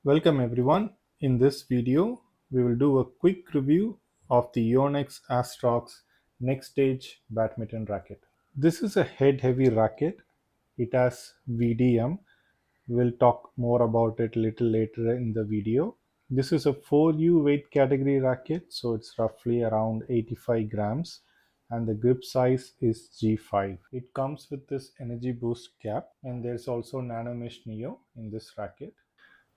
Welcome everyone. In this video, we will do a quick review of the Yonex Astrox Nextage Badminton Racket. This is a head-heavy racket. It has VDM. We'll talk more about it a little later in the video. This is a 4U weight category racket, so it's roughly around 85 grams and the grip size is G5. It comes with this energy boost cap and there's also Nano Mesh Neo in this racket.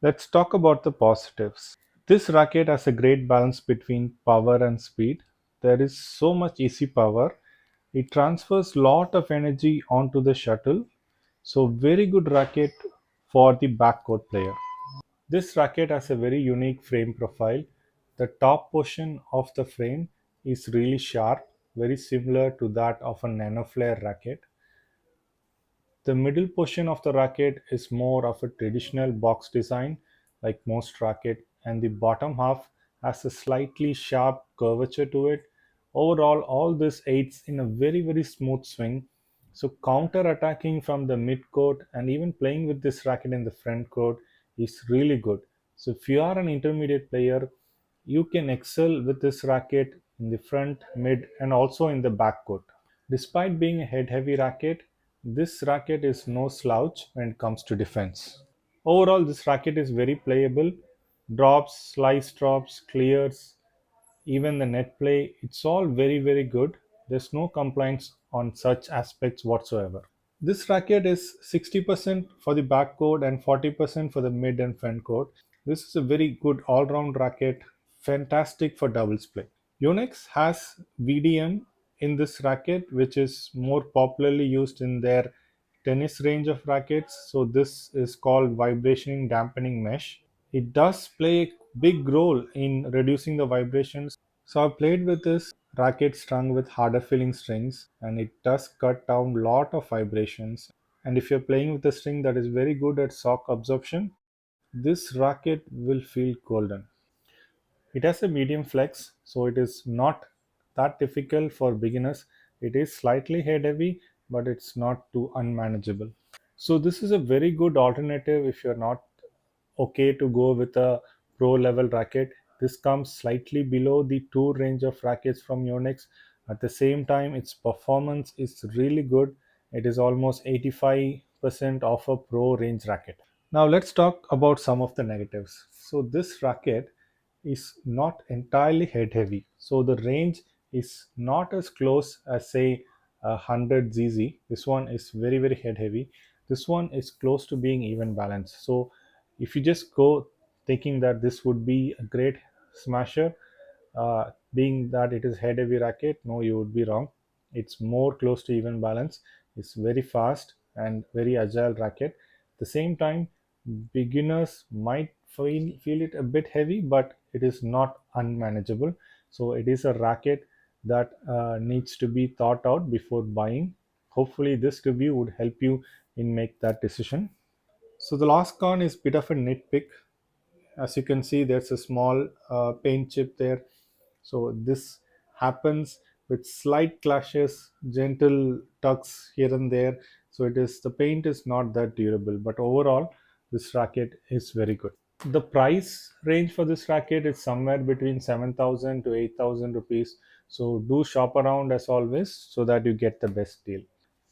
Let's talk about the positives. This racket has a great balance between power and speed. There is so much easy power. It transfers lot of energy onto the shuttle. So very good racket for the backcourt player. This racket has a very unique frame profile. The top portion of the frame is really sharp, very similar to that of a nanoflare racket. The middle portion of the racket is more of a traditional box design like most racket, and the bottom half has a slightly sharp curvature to it. Overall, all this aids in a very smooth swing. So counter attacking from the mid court and even playing with this racket in the front court is really good. So if you are an intermediate player, you can excel with this racket in the front, mid, and also in the back court. Despite being a head-heavy racket, this racket is no slouch when it comes to defense. Overall, this racket is very playable. Drops, slice drops, clears, even the net play, it's all very good. There's no complaints on such aspects whatsoever. This racket is 60% for the back court and 40% for the mid and front court. This is a very good all-round racket, fantastic for doubles play. Yonex has VDM in this racket, which is more popularly used in their tennis range of rackets. So this is called vibration dampening mesh. It does play a big role in reducing the vibrations. So I've played with this racket strung with harder feeling strings and it does cut down lot of vibrations. And if you're playing with a string that is very good at shock absorption, this racket will feel golden. It has a medium flex, so it is not that difficult for beginners. It is slightly head heavy, but it's not too unmanageable. So this is a very good alternative if you're not okay to go with a pro level racket. This comes slightly below the tour range of rackets from Yonex. At the same time, its performance is really good. It is almost 85% of a pro range racket. Now let's talk about some of the negatives. So this racket is not entirely head heavy. So the range is not as close as say 100 ZZ. This one is very head heavy. This one is close to being even balanced. So if you just go thinking that this would be a great smasher, being that it is head heavy racket, no, you would be wrong. It's more close to even balance. It's very fast and very agile racket. At the same time, beginners might feel it a bit heavy, but it is not unmanageable. So it is a racket that needs to be thought out before buying. Hopefully this review would help you in make that decision. So the last con is bit of a nitpick. As you can see, there's a small paint chip there. So this happens with slight clashes, gentle tucks here and there. So it is, the paint is not that durable, but overall this racket is very good. The price range for this racket is somewhere between 7,000 to 8,000 rupees. So do shop around as always so that you get the best deal.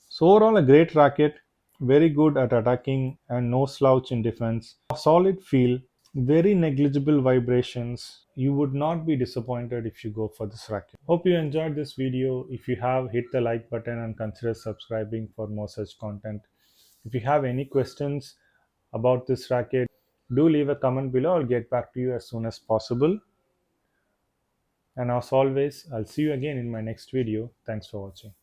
So overall, a great racket, very good at attacking and no slouch in defense. A solid feel, very negligible vibrations. You would not be disappointed if you go for this racket. Hope you enjoyed this video. If you have, hit the like button and consider subscribing for more such content. If you have any questions about this racket, do leave a comment below. I'll get back to you as soon as possible. And as always, I'll see you again in my next video. Thanks for watching.